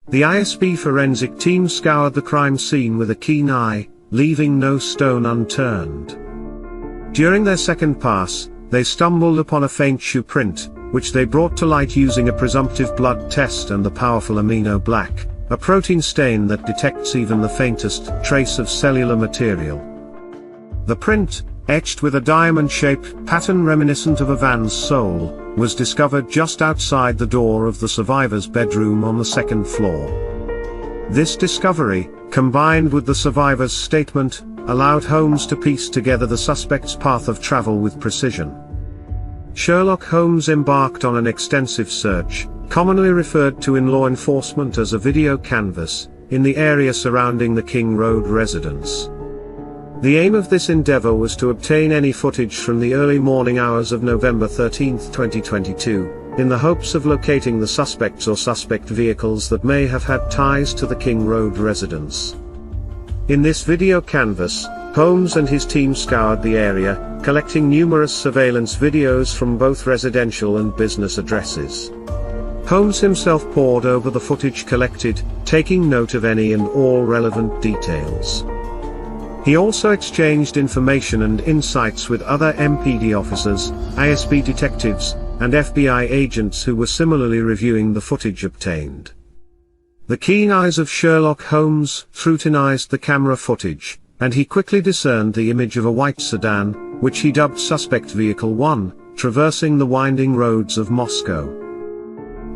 The ISB forensic team scoured the crime scene with a keen eye, leaving no stone unturned. During their second pass, they stumbled upon a faint shoe print, which they brought to light using a presumptive blood test and the powerful amino black, a protein stain that detects even the faintest trace of cellular material. The print, etched with a diamond-shaped pattern reminiscent of a van's sole, was discovered just outside the door of the survivor's bedroom on the second floor. This discovery, combined with the survivor's statement, allowed Holmes to piece together the suspect's path of travel with precision. Sherlock Holmes embarked on an extensive search, commonly referred to in law enforcement as a video canvass, in the area surrounding the King Road residence. The aim of this endeavor was to obtain any footage from the early morning hours of November 13, 2022, in the hopes of locating the suspects or suspect vehicles that may have had ties to the King Road residence. In this video canvass, Holmes and his team scoured the area, collecting numerous surveillance videos from both residential and business addresses. Holmes himself pored over the footage collected, taking note of any and all relevant details. He also exchanged information and insights with other MPD officers, ISB detectives, and FBI agents who were similarly reviewing the footage obtained. The keen eyes of Sherlock Holmes scrutinized the camera footage, and he quickly discerned the image of a white sedan, which he dubbed Suspect Vehicle 1, traversing the winding roads of Moscow.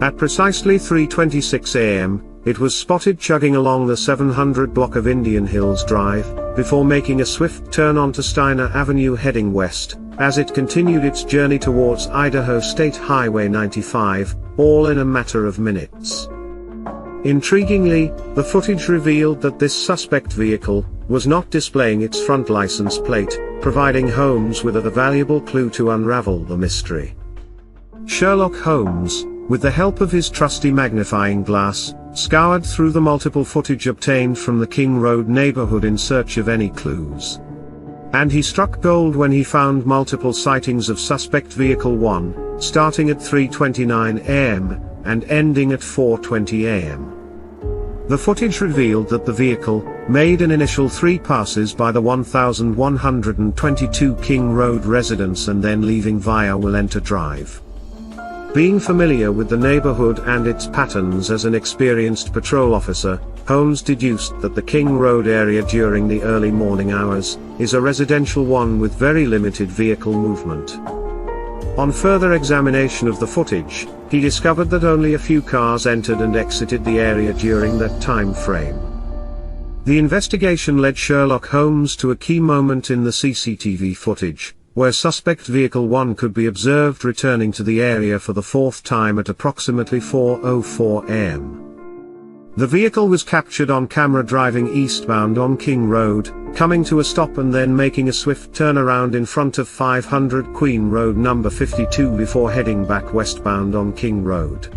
At precisely 3:26 a.m., it was spotted chugging along the 700 block of Indian Hills Drive, before making a swift turn onto Steiner Avenue heading west, as it continued its journey towards Idaho State Highway 95, all in a matter of minutes. Intriguingly, the footage revealed that this suspect vehicle was not displaying its front license plate, providing Holmes with a valuable clue to unravel the mystery. Sherlock Holmes, with the help of his trusty magnifying glass, scoured through the multiple footage obtained from the King Road neighborhood in search of any clues. And he struck gold when he found multiple sightings of Suspect Vehicle 1, starting at 3:29 a.m., and ending at 4:20 a.m. The footage revealed that the vehicle made an initial 3 passes by the 1122 King Road residence and then leaving via Willenta Drive. Being familiar with the neighborhood and its patterns as an experienced patrol officer, Holmes deduced that the King Road area during the early morning hours is a residential one with very limited vehicle movement. On further examination of the footage, he discovered that only a few cars entered and exited the area during that time frame. The investigation led Sherlock Holmes to a key moment in the CCTV footage, where Suspect Vehicle 1 could be observed returning to the area for the 4th time at approximately 4:04 a.m. The vehicle was captured on camera driving eastbound on King Road, coming to a stop and then making a swift turnaround in front of 500 Queen Road number 52 before heading back westbound on King Road.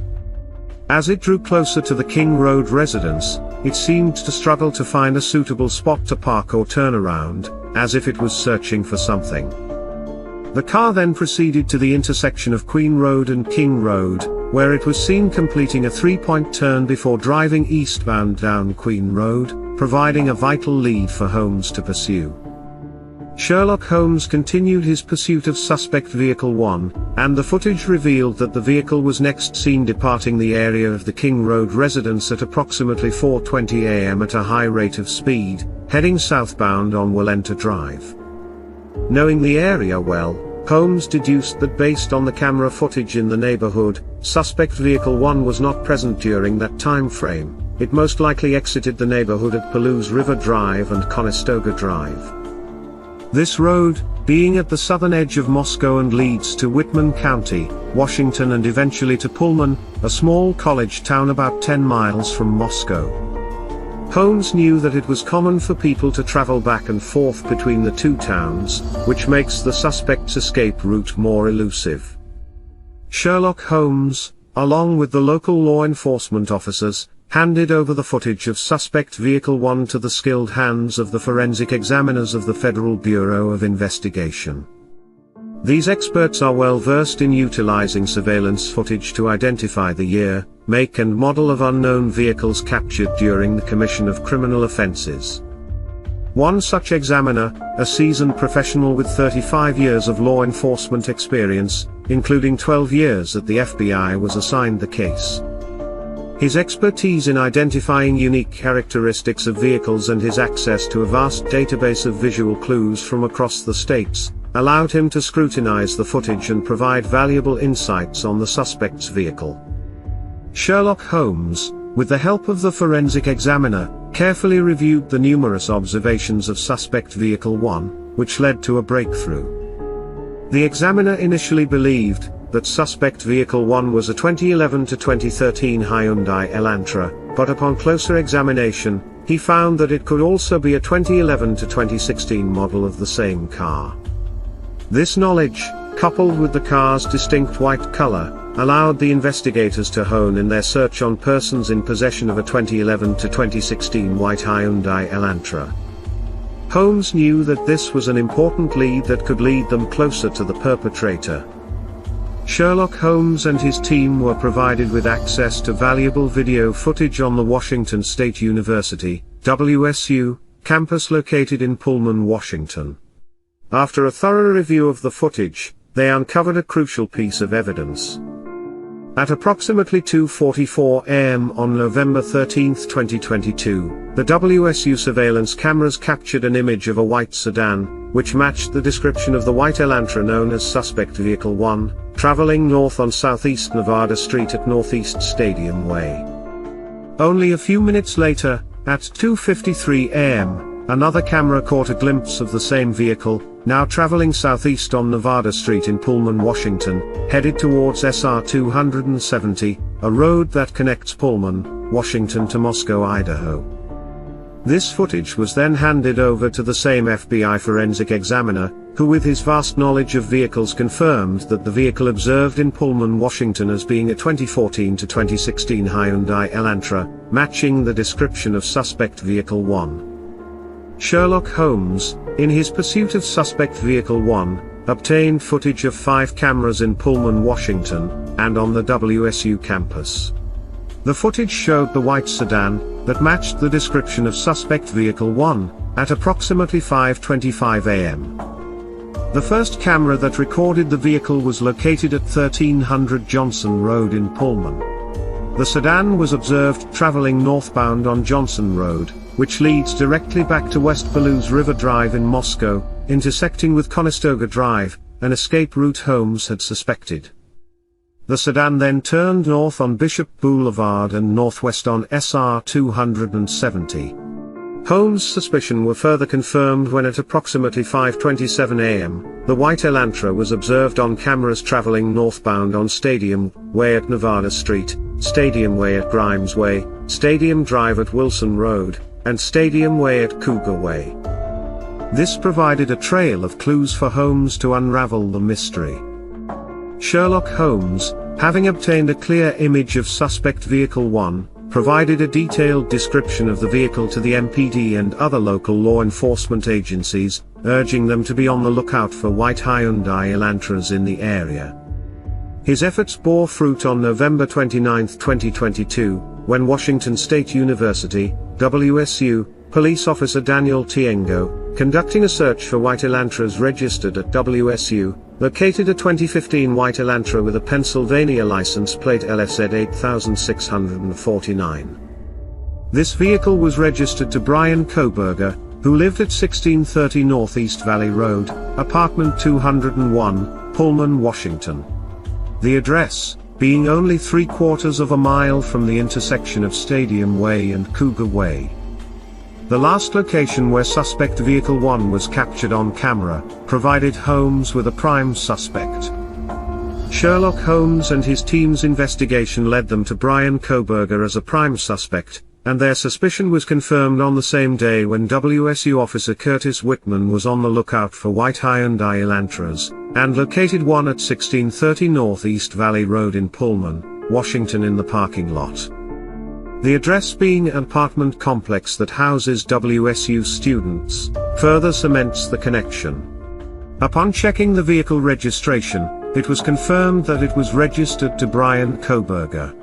As it drew closer to the King Road residence, it seemed to struggle to find a suitable spot to park or turn around, as if it was searching for something. The car then proceeded to the intersection of Queen Road and King Road, where it was seen completing a 3-point turn before driving eastbound down Queen Road, providing a vital lead for Holmes to pursue. Sherlock Holmes continued his pursuit of Suspect Vehicle 1, and the footage revealed that the vehicle was next seen departing the area of the King Road residence at approximately 4:20 a.m. at a high rate of speed, heading southbound on Willenta Drive. Knowing the area well, Holmes deduced that based on the camera footage in the neighborhood, Suspect Vehicle 1 was not present during that time frame. It most likely exited the neighborhood at Palouse River Drive and Conestoga Drive. This road, being at the southern edge of Moscow and leads to Whitman County, Washington and eventually to Pullman, a small college town about 10 miles from Moscow. Holmes knew that it was common for people to travel back and forth between the two towns, which makes the suspect's escape route more elusive. Sherlock Holmes, along with the local law enforcement officers, handed over the footage of Suspect Vehicle 1 to the skilled hands of the forensic examiners of the Federal Bureau of Investigation. These experts are well versed in utilizing surveillance footage to identify the year, make and model of unknown vehicles captured during the commission of criminal offenses. One such examiner, a seasoned professional with 35 years of law enforcement experience, including 12 years at the FBI, was assigned the case. His expertise in identifying unique characteristics of vehicles and his access to a vast database of visual clues from across the states, allowed him to scrutinize the footage and provide valuable insights on the suspect's vehicle. Sherlock Holmes, with the help of the forensic examiner, carefully reviewed the numerous observations of suspect vehicle 1, which led to a breakthrough. The examiner initially believed that suspect vehicle 1 was a 2011 to 2013 Hyundai Elantra, but upon closer examination, he found that it could also be a 2011 to 2016 model of the same car. This knowledge, coupled with the car's distinct white color, allowed the investigators to hone in their search on persons in possession of a 2011 to 2016 white Hyundai Elantra. Holmes knew that this was an important lead that could lead them closer to the perpetrator. Sherlock Holmes and his team were provided with access to valuable video footage on the Washington State University, WSU, campus located in Pullman, Washington. After a thorough review of the footage, they uncovered a crucial piece of evidence. At approximately 2:44 a.m. on November 13, 2022, the WSU surveillance cameras captured an image of a white sedan, which matched the description of the white Elantra known as Suspect Vehicle 1, traveling north on Southeast Nevada Street at Northeast Stadium Way. Only a few minutes later, at 2:53 a.m., another camera caught a glimpse of the same vehicle, now traveling southeast on Nevada Street in Pullman, Washington, headed towards SR 270, a road that connects Pullman, Washington to Moscow, Idaho. This footage was then handed over to the same FBI forensic examiner, who with his vast knowledge of vehicles confirmed that the vehicle observed in Pullman, Washington as being a 2014 to 2016 Hyundai Elantra, matching the description of Suspect Vehicle 1. Sherlock Holmes, in his pursuit of Suspect Vehicle 1, obtained footage of 5 cameras in Pullman, Washington, and on the WSU campus. The footage showed the white sedan, that matched the description of Suspect Vehicle 1, at approximately 5:25 a.m. The first camera that recorded the vehicle was located at 1300 Johnson Road in Pullman. The sedan was observed traveling northbound on Johnson Road, which leads directly back to West Palouse River Drive in Moscow, intersecting with Conestoga Drive, an escape route Holmes had suspected. The sedan then turned north on Bishop Boulevard and northwest on SR 270. Holmes' suspicions were further confirmed when at approximately 5:27 a.m., the white Elantra was observed on cameras traveling northbound on Stadium Way at Nevada Street, Stadium Way at Grimes Way, Stadium Drive at Wilson Road, and Stadium Way at Cougar Way. This provided a trail of clues for Holmes to unravel the mystery. Sherlock Holmes, having obtained a clear image of Suspect Vehicle 1, provided a detailed description of the vehicle to the MPD and other local law enforcement agencies, urging them to be on the lookout for white Hyundai Elantras in the area. His efforts bore fruit on November 29, 2022, when Washington State University, WSU, police officer Daniel Tiengo, conducting a search for white Elantras registered at WSU, located a 2015 white Elantra with a Pennsylvania license plate LSZ 8649. This vehicle was registered to Brian Koberger, who lived at 1630 Northeast Valley Road, apartment 201, Pullman, Washington. The address, being only 3/4 of a mile from the intersection of Stadium Way and Cougar Way. The last location where Suspect Vehicle 1 was captured on camera, provided Holmes with a prime suspect. Sherlock Holmes and his team's investigation led them to Brian Koberger as a prime suspect, and their suspicion was confirmed on the same day when WSU officer Curtis Whitman was on the lookout for white Hyundai Elantras, and located one at 1630 Northeast Valley Road in Pullman, Washington in the parking lot. The address being an apartment complex that houses WSU students, further cements the connection. Upon checking the vehicle registration, it was confirmed that it was registered to Brian Kohberger.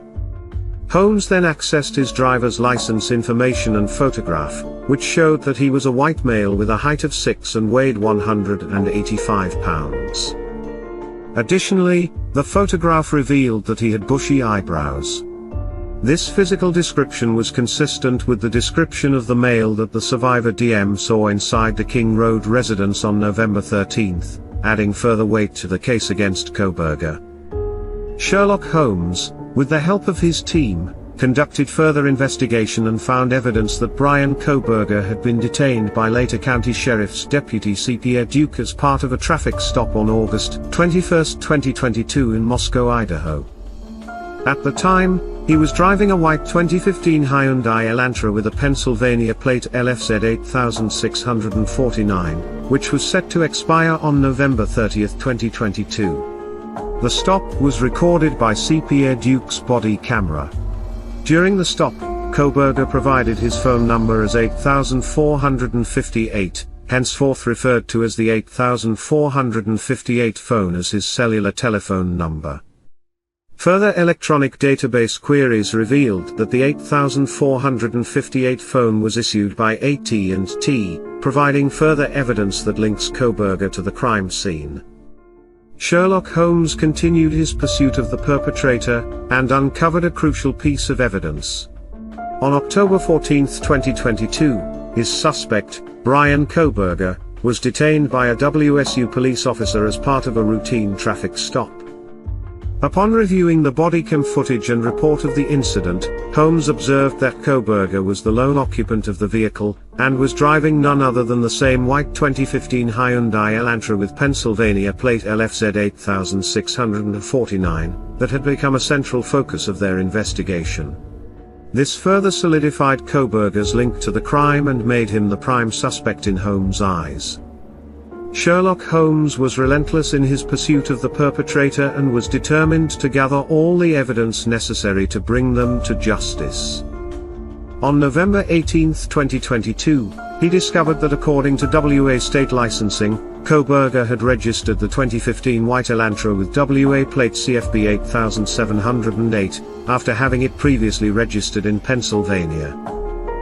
Holmes then accessed his driver's license information and photograph, which showed that he was a white male with a height of 6 and weighed 185 pounds. Additionally, the photograph revealed that he had bushy eyebrows. This physical description was consistent with the description of the male that the survivor DM saw inside the King Road residence on November 13, adding further weight to the case against Kohberger. Sherlock Holmes, with the help of his team, conducted further investigation and found evidence that Brian Kohberger had been detained by Later County Sheriff's Deputy CPA Duke as part of a traffic stop on August 21, 2022 in Moscow, Idaho. At the time, he was driving a white 2015 Hyundai Elantra with a Pennsylvania plate LFZ 8649, which was set to expire on November 30, 2022. The stop was recorded by CPA Duke's body camera. During the stop, Kohberger provided his phone number as 8458, henceforth referred to as the 8458 phone as his cellular telephone number. Further electronic database queries revealed that the 8458 phone was issued by AT&T, providing further evidence that links Kohberger to the crime scene. Sherlock Holmes continued his pursuit of the perpetrator, and uncovered a crucial piece of evidence. On October 14, 2022, his suspect, Brian Kohberger, was detained by a WSU police officer as part of a routine traffic stop. Upon reviewing the bodycam footage and report of the incident, Holmes observed that Kohberger was the lone occupant of the vehicle, and was driving none other than the same white 2015 Hyundai Elantra with Pennsylvania plate LFZ 8649, that had become a central focus of their investigation. This further solidified Kohberger's link to the crime and made him the prime suspect in Holmes' eyes. Sherlock Holmes was relentless in his pursuit of the perpetrator and was determined to gather all the evidence necessary to bring them to justice. On November 18, 2022, he discovered that according to WA state licensing, Kohberger had registered the 2015 white Elantra with WA plate CFB 8708, after having it previously registered in Pennsylvania.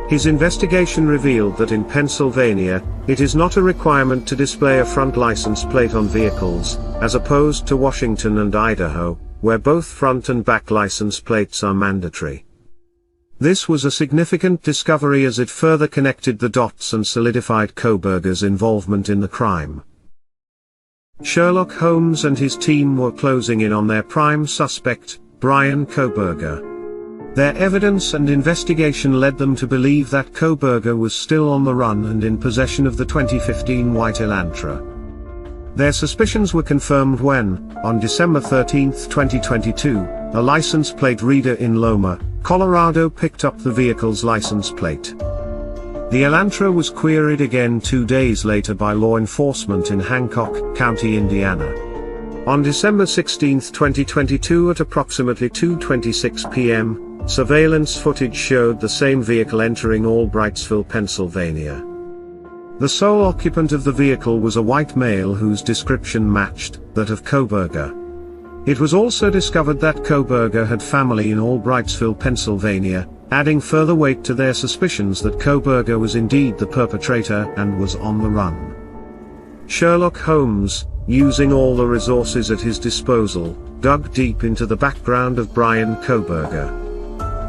His investigation revealed that in Pennsylvania, it is not a requirement to display a front license plate on vehicles, as opposed to Washington and Idaho, where both front and back license plates are mandatory. This was a significant discovery as it further connected the dots and solidified Kohberger's involvement in the crime. Sherlock Holmes and his team were closing in on their prime suspect, Brian Kohberger. Their evidence and investigation led them to believe that Kohberger was still on the run and in possession of the 2015 white Elantra. Their suspicions were confirmed when, on December 13, 2022, a license plate reader in Loma, Colorado picked up the vehicle's license plate. The Elantra was queried again 2 days later by law enforcement in Hancock County, Indiana. On December 16, 2022 at approximately 2:26 p.m., surveillance footage showed the same vehicle entering Albrightsville, Pennsylvania. The sole occupant of the vehicle was a white male whose description matched that of Kohberger. It was also discovered that Kohberger had family in Albrightsville, Pennsylvania, adding further weight to their suspicions that Kohberger was indeed the perpetrator and was on the run. Sherlock Holmes, using all the resources at his disposal, dug deep into the background of Brian Kohberger.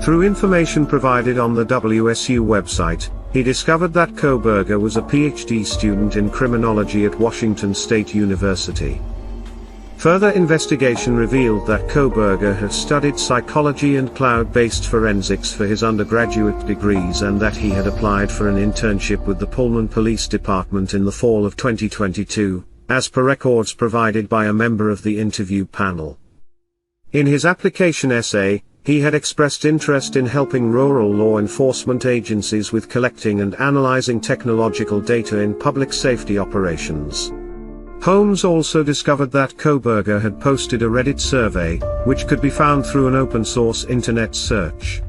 Through information provided on the WSU website, he discovered that Kohberger was a PhD student in criminology at Washington State University. Further investigation revealed that Kohberger had studied psychology and cloud-based forensics for his undergraduate degrees and that he had applied for an internship with the Pullman Police Department in the fall of 2022, as per records provided by a member of the interview panel. In his application essay, he had expressed interest in helping rural law enforcement agencies with collecting and analyzing technological data in public safety operations. Holmes also discovered that Kohberger had posted a Reddit survey, which could be found through an open-source internet search.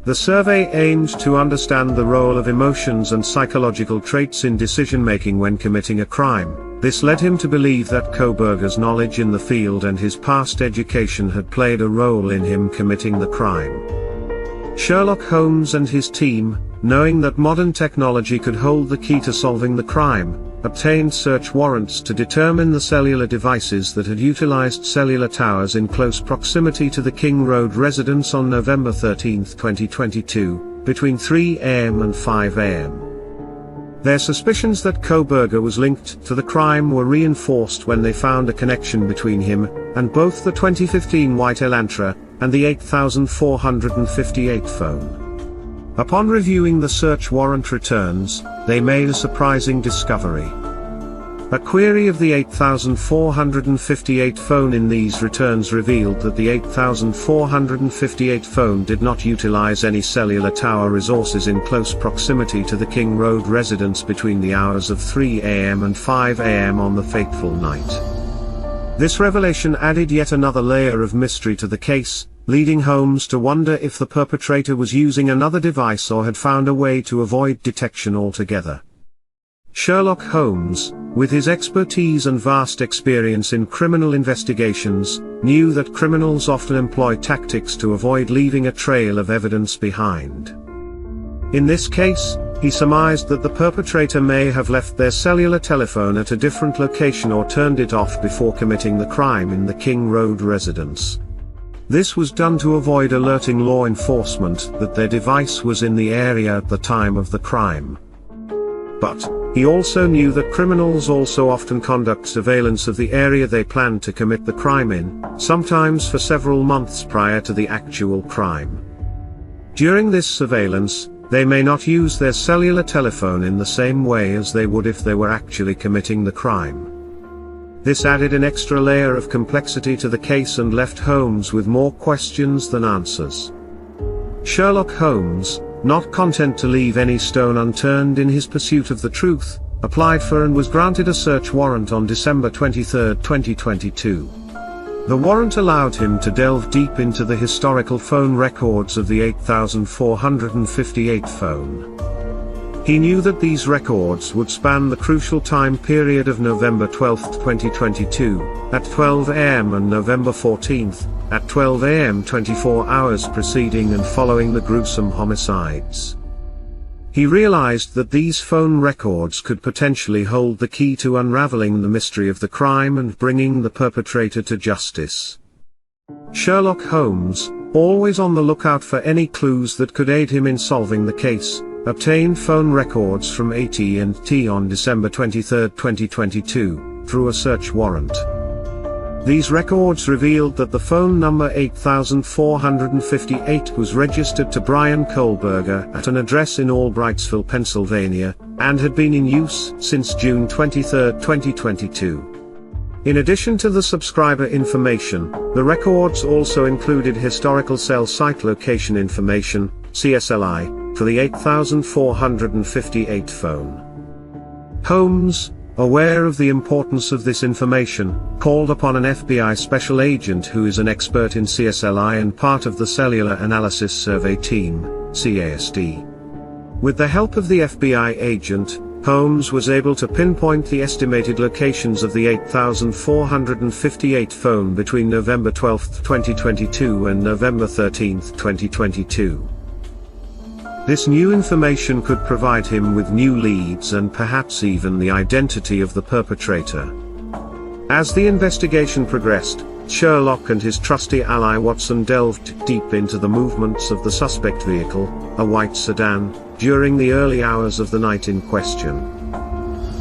The survey aimed to understand the role of emotions and psychological traits in decision-making when committing a crime. This led him to believe that Kohberger's knowledge in the field and his past education had played a role in him committing the crime. Sherlock Holmes and his team, knowing that modern technology could hold the key to solving the crime, obtained search warrants to determine the cellular devices that had utilized cellular towers in close proximity to the King Road residence on November 13, 2022, between 3 a.m. and 5 a.m. Their suspicions that Kohberger was linked to the crime were reinforced when they found a connection between him and both the 2015 white Elantra and the 8458 phone. Upon reviewing the search warrant returns, they made a surprising discovery. A query of the 8458 phone in these returns revealed that the 8458 phone did not utilize any cellular tower resources in close proximity to the King Road residence between the hours of 3 a.m. and 5 a.m. on the fateful night. This revelation added yet another layer of mystery to the case, leading Holmes to wonder if the perpetrator was using another device or had found a way to avoid detection altogether. Sherlock Holmes, with his expertise and vast experience in criminal investigations, knew that criminals often employ tactics to avoid leaving a trail of evidence behind. In this case, he surmised that the perpetrator may have left their cellular telephone at a different location or turned it off before committing the crime in the King Road residence. This was done to avoid alerting law enforcement that their device was in the area at the time of the crime. But, he also knew that criminals also often conduct surveillance of the area they plan to commit the crime in, sometimes for several months prior to the actual crime. During this surveillance, they may not use their cellular telephone in the same way as they would if they were actually committing the crime. This added an extra layer of complexity to the case and left Holmes with more questions than answers. Sherlock Holmes, not content to leave any stone unturned in his pursuit of the truth, applied for and was granted a search warrant on December 23, 2022. The warrant allowed him to delve deep into the historical phone records of the 8458 phone. He knew that these records would span the crucial time period of November 12, 2022, at 12 a.m. and November 14, at 12 a.m. 24 hours preceding and following the gruesome homicides. He realized that these phone records could potentially hold the key to unraveling the mystery of the crime and bringing the perpetrator to justice. Sherlock Holmes, always on the lookout for any clues that could aid him in solving the case, obtained phone records from AT&T on December 23, 2022, through a search warrant. These records revealed that the phone number 8458 was registered to Brian Kohberger at an address in Albrightsville, Pennsylvania, and had been in use since June 23, 2022. In addition to the subscriber information, the records also included historical cell site location information, CSLI, for the 8458 phone. Holmes, aware of the importance of this information, called upon an FBI special agent who is an expert in CSLI and part of the Cellular Analysis Survey Team, CASD. With the help of the FBI agent, Holmes was able to pinpoint the estimated locations of the 8458 phone between November 12, 2022 and November 13, 2022. This new information could provide him with new leads and perhaps even the identity of the perpetrator. As the investigation progressed, Sherlock and his trusty ally Watson delved deep into the movements of the suspect vehicle, a white sedan, during the early hours of the night in question.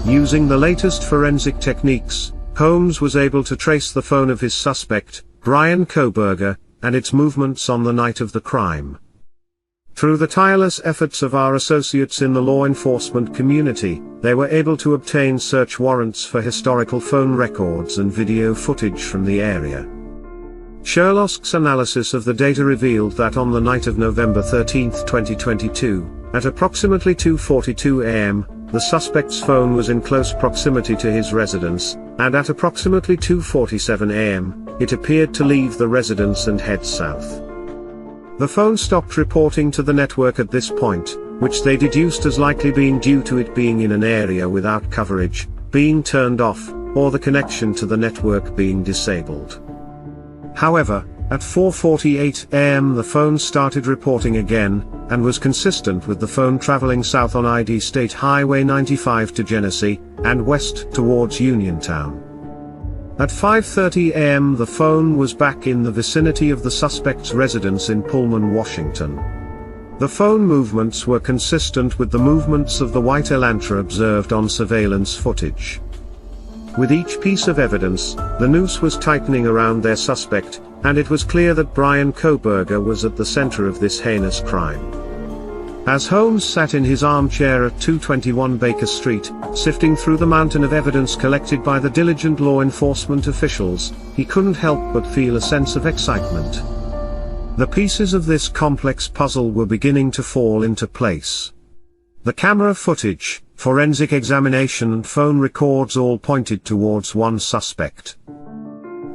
Using the latest forensic techniques, Holmes was able to trace the phone of his suspect, Brian Kohberger, and its movements on the night of the crime. Through the tireless efforts of our associates in the law enforcement community, they were able to obtain search warrants for historical phone records and video footage from the area. Sherlock's analysis of the data revealed that on the night of November 13, 2022, at approximately 2:42 a.m., the suspect's phone was in close proximity to his residence, and at approximately 2:47 a.m., it appeared to leave the residence and head south. The phone stopped reporting to the network at this point, which they deduced as likely being due to it being in an area without coverage, being turned off, or the connection to the network being disabled. However, at 4:48 a.m. the phone started reporting again, and was consistent with the phone traveling south on ID State Highway 95 to Genesee, and west towards Uniontown. At 5:30 a.m. the phone was back in the vicinity of the suspect's residence in Pullman, Washington. The phone movements were consistent with the movements of the white Elantra observed on surveillance footage. With each piece of evidence, the noose was tightening around their suspect, and it was clear that Bryan Kohberger was at the center of this heinous crime. As Holmes sat in his armchair at 221 Baker Street, sifting through the mountain of evidence collected by the diligent law enforcement officials, he couldn't help but feel a sense of excitement. The pieces of this complex puzzle were beginning to fall into place. The camera footage, forensic examination and phone records all pointed towards one suspect.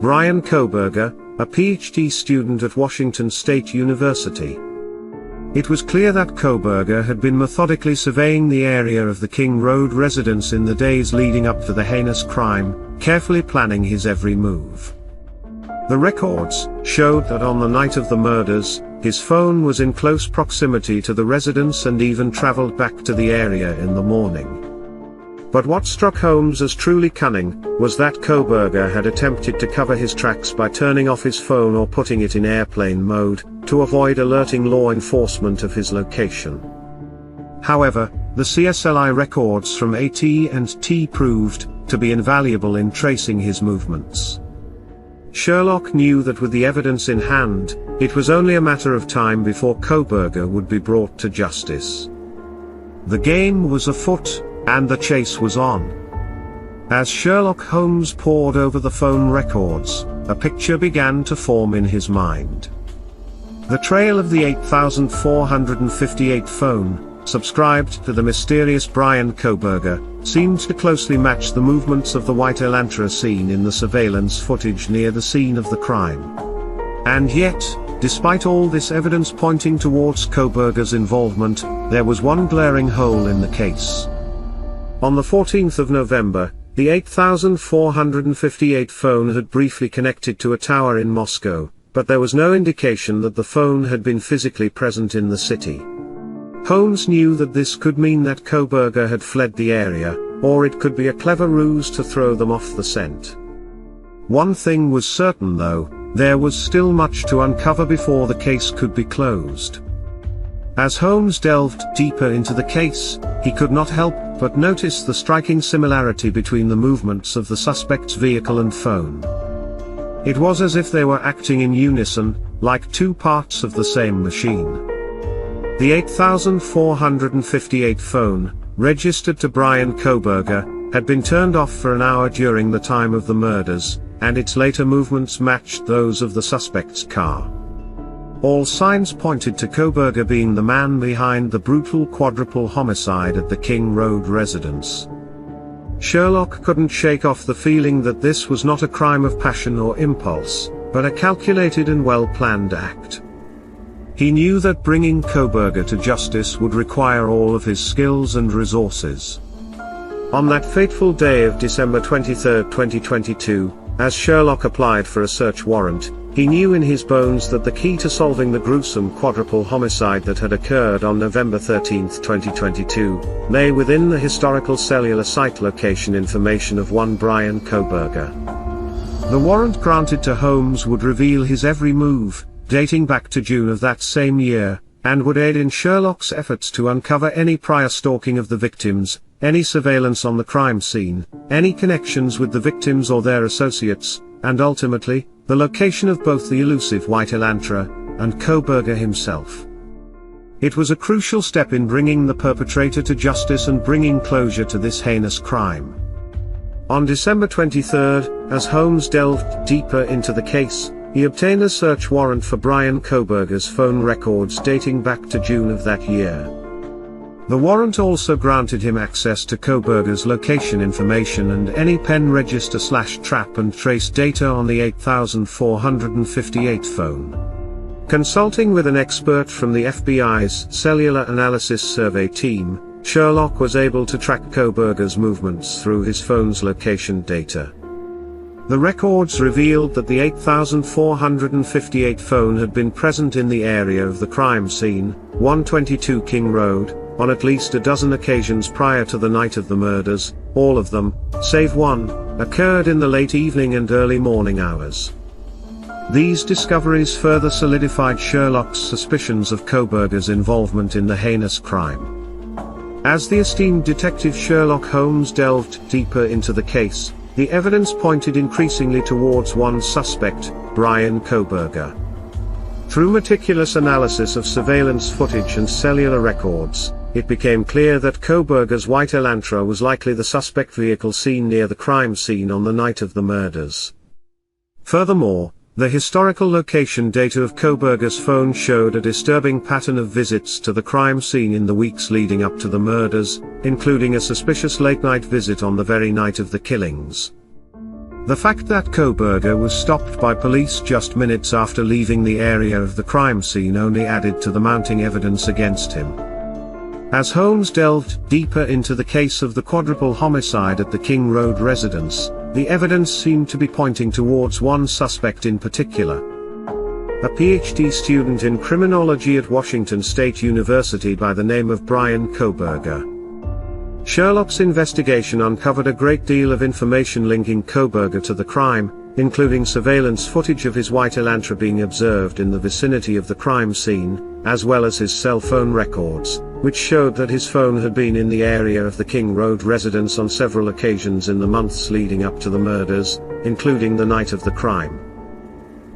Bryan Kohberger, a PhD student at Washington State University. It was clear that Kohberger had been methodically surveying the area of the King Road residence in the days leading up to the heinous crime, carefully planning his every move. The records showed that on the night of the murders, his phone was in close proximity to the residence and even traveled back to the area in the morning. But what struck Holmes as truly cunning, was that Kohberger had attempted to cover his tracks by turning off his phone or putting it in airplane mode, to avoid alerting law enforcement of his location. However, the CSLI records from AT&T proved to be invaluable in tracing his movements. Sherlock knew that with the evidence in hand, it was only a matter of time before Kohberger would be brought to justice. The game was afoot, and the chase was on. As Sherlock Holmes pored over the phone records, a picture began to form in his mind. The trail of the 8458 phone, subscribed to the mysterious Bryan Kohberger, seemed to closely match the movements of the white Elantra seen in the surveillance footage near the scene of the crime. And yet, despite all this evidence pointing towards Kohberger's involvement, there was one glaring hole in the case. On the 14th of November, the 8458 phone had briefly connected to a tower in Moscow, but there was no indication that the phone had been physically present in the city. Holmes knew that this could mean that Kohberger had fled the area, or it could be a clever ruse to throw them off the scent. One thing was certain though, there was still much to uncover before the case could be closed. As Holmes delved deeper into the case, he could not help but notice the striking similarity between the movements of the suspect's vehicle and phone. It was as if they were acting in unison, like two parts of the same machine. The 8458 phone, registered to Bryan Kohberger, had been turned off for an hour during the time of the murders, and its later movements matched those of the suspect's car. All signs pointed to Kohberger being the man behind the brutal quadruple homicide at the King Road residence. Sherlock couldn't shake off the feeling that this was not a crime of passion or impulse, but a calculated and well-planned act. He knew that bringing Kohberger to justice would require all of his skills and resources. On that fateful day of December 23, 2022, as Sherlock applied for a search warrant, he knew in his bones that the key to solving the gruesome quadruple homicide that had occurred on November 13, 2022, lay within the historical cellular site location information of one Bryan Kohberger. The warrant granted to Holmes would reveal his every move, dating back to June of that same year, and would aid in Sherlock's efforts to uncover any prior stalking of the victims, any surveillance on the crime scene, any connections with the victims or their associates, and ultimately, the location of both the elusive white Elantra, and Kohberger himself. It was a crucial step in bringing the perpetrator to justice and bringing closure to this heinous crime. On December 23, as Holmes delved deeper into the case, he obtained a search warrant for Bryan Kohberger's phone records dating back to June of that year. The warrant also granted him access to Kohberger's location information and any pen register/trap and trace data on the 8458 phone. Consulting with an expert from the FBI's Cellular Analysis Survey team, Sherlock was able to track Kohberger's movements through his phone's location data. The records revealed that the 8458 phone had been present in the area of the crime scene, 122 King Road, on at least a dozen occasions prior to the night of the murders. All of them, save one, occurred in the late evening and early morning hours. These discoveries further solidified Sherlock's suspicions of Kohberger's involvement in the heinous crime. As the esteemed detective Sherlock Holmes delved deeper into the case, the evidence pointed increasingly towards one suspect, Bryan Kohberger. Through meticulous analysis of surveillance footage and cellular records, it became clear that Kohberger's white Elantra was likely the suspect vehicle seen near the crime scene on the night of the murders. Furthermore, the historical location data of Kohberger's phone showed a disturbing pattern of visits to the crime scene in the weeks leading up to the murders, including a suspicious late-night visit on the very night of the killings. The fact that Kohberger was stopped by police just minutes after leaving the area of the crime scene only added to the mounting evidence against him. As Holmes delved deeper into the case of the quadruple homicide at the King Road residence, the evidence seemed to be pointing towards one suspect in particular. A PhD student in criminology at Washington State University by the name of Bryan Kohberger. Sherlock's investigation uncovered a great deal of information linking Kohberger to the crime, including surveillance footage of his white Elantra being observed in the vicinity of the crime scene, as well as his cell phone records, which showed that his phone had been in the area of the King Road residence on several occasions in the months leading up to the murders, including the night of the crime.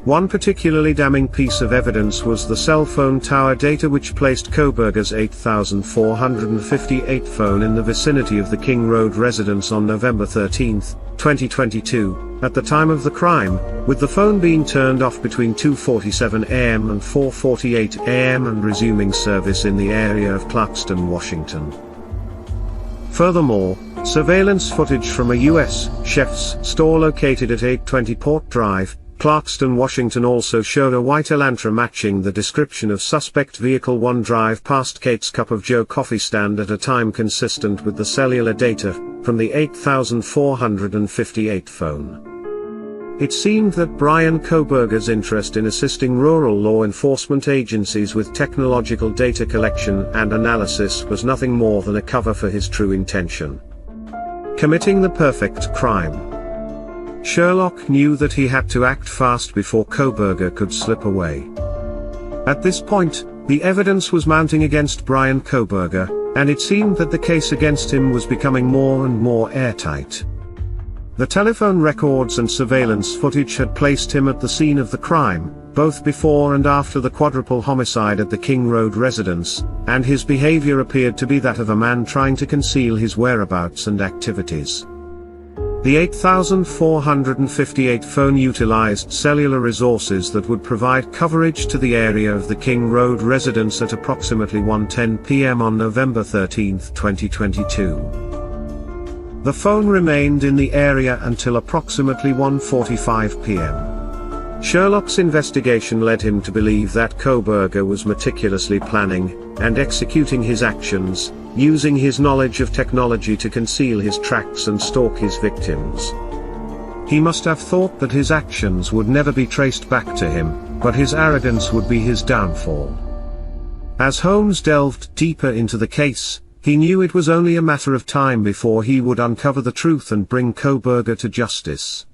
One particularly damning piece of evidence was the cell phone tower data which placed Kohberger's 8458 phone in the vicinity of the King Road residence on November 13, 2022, at the time of the crime, with the phone being turned off between 2:47 a.m. and 4:48 a.m. and resuming service in the area of Clarkston, Washington. Furthermore, surveillance footage from a U.S. Chef's store located at 820 Port Drive, Clarkston, Washington also showed a white Elantra matching the description of suspect vehicle 1 drive past Kate's Cup of Joe coffee stand at a time consistent with the cellular data from the 8458 phone. It seemed that Bryan Kohberger's interest in assisting rural law enforcement agencies with technological data collection and analysis was nothing more than a cover for his true intention: committing the perfect crime. Sherlock knew that he had to act fast before Kohberger could slip away. At this point, the evidence was mounting against Bryan Kohberger, and it seemed that the case against him was becoming more and more airtight. The telephone records and surveillance footage had placed him at the scene of the crime, both before and after the quadruple homicide at the King Road residence, and his behavior appeared to be that of a man trying to conceal his whereabouts and activities. The 8458 phone utilized cellular resources that would provide coverage to the area of the King Road residence at approximately 1:10 p.m. on November 13, 2022. The phone remained in the area until approximately 1:45 p.m. Sherlock's investigation led him to believe that Kohberger was meticulously planning and executing his actions, using his knowledge of technology to conceal his tracks and stalk his victims. He must have thought that his actions would never be traced back to him, but his arrogance would be his downfall. As Holmes delved deeper into the case, he knew it was only a matter of time before he would uncover the truth and bring Kohberger to justice.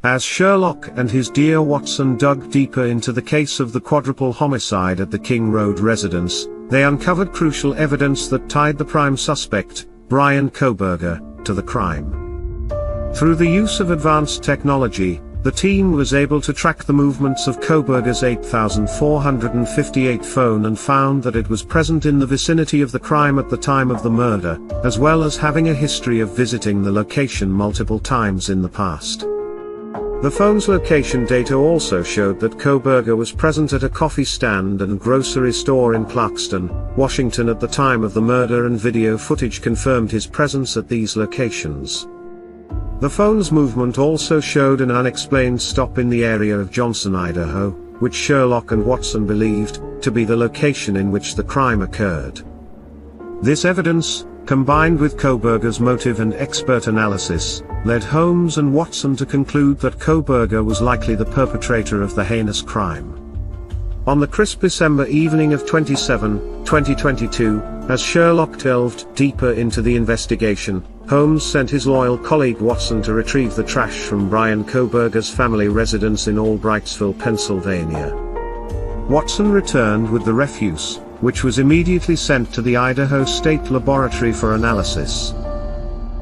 As Sherlock and his dear Watson dug deeper into the case of the quadruple homicide at the King Road residence, they uncovered crucial evidence that tied the prime suspect, Bryan Kohberger, to the crime. Through the use of advanced technology, the team was able to track the movements of Kohberger's 8458 phone and found that it was present in the vicinity of the crime at the time of the murder, as well as having a history of visiting the location multiple times in the past. The phone's location data also showed that Kohberger was present at a coffee stand and grocery store in Clarkston, Washington at the time of the murder, and video footage confirmed his presence at these locations. The phone's movement also showed an unexplained stop in the area of Johnson, Idaho, which Sherlock and Watson believed to be the location in which the crime occurred. This evidence, combined with Kohberger's motive and expert analysis, led Holmes and Watson to conclude that Kohberger was likely the perpetrator of the heinous crime. On the crisp December evening of 2022, as Sherlock delved deeper into the investigation, Holmes sent his loyal colleague Watson to retrieve the trash from Brian Kohberger's family residence in Albrightsville, Pennsylvania. Watson returned with the refuse, which was immediately sent to the Idaho State Laboratory for analysis.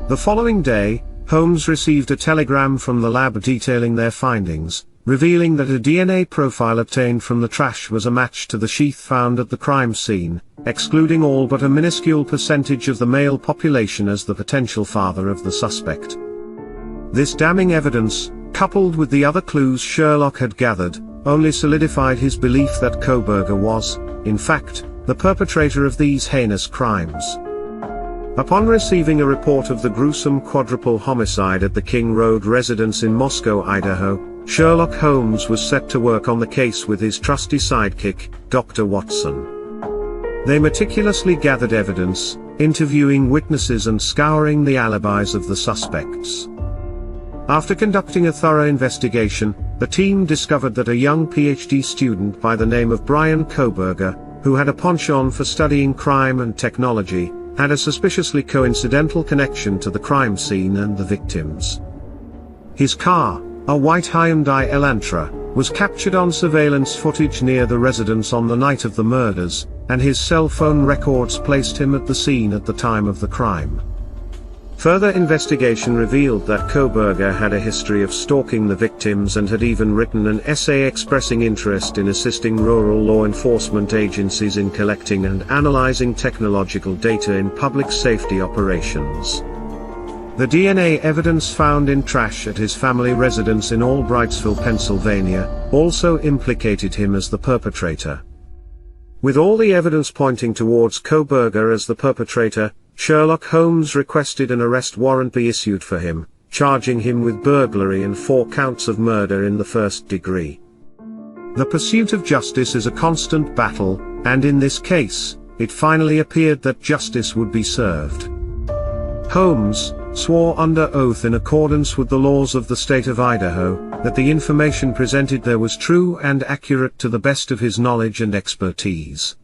The following day, Holmes received a telegram from the lab detailing their findings, revealing that a DNA profile obtained from the trash was a match to the sheath found at the crime scene, excluding all but a minuscule percentage of the male population as the potential father of the suspect. This damning evidence, coupled with the other clues Sherlock had gathered, only solidified his belief that Kohberger was, in fact, the perpetrator of these heinous crimes. Upon receiving a report of the gruesome quadruple homicide at the King Road residence in Moscow, Idaho, Sherlock Holmes was set to work on the case with his trusty sidekick, Dr. Watson. They meticulously gathered evidence, interviewing witnesses and scouring the alibis of the suspects. After conducting a thorough investigation, the team discovered that a young PhD student by the name of Brian Kohberger, who had a penchant for studying crime and technology, had a suspiciously coincidental connection to the crime scene and the victims. His car, a white Hyundai Elantra, was captured on surveillance footage near the residence on the night of the murders, and his cell phone records placed him at the scene at the time of the crime. Further investigation revealed that Kohberger had a history of stalking the victims and had even written an essay expressing interest in assisting rural law enforcement agencies in collecting and analyzing technological data in public safety operations. The DNA evidence found in trash at his family residence in Albrightsville, Pennsylvania, also implicated him as the perpetrator. With all the evidence pointing towards Kohberger as the perpetrator, Sherlock Holmes requested an arrest warrant be issued for him, charging him with burglary and 4 counts of murder in the first degree. The pursuit of justice is a constant battle, and in this case, it finally appeared that justice would be served. Holmes swore under oath in accordance with the laws of the state of Idaho, that the information presented there was true and accurate to the best of his knowledge and expertise.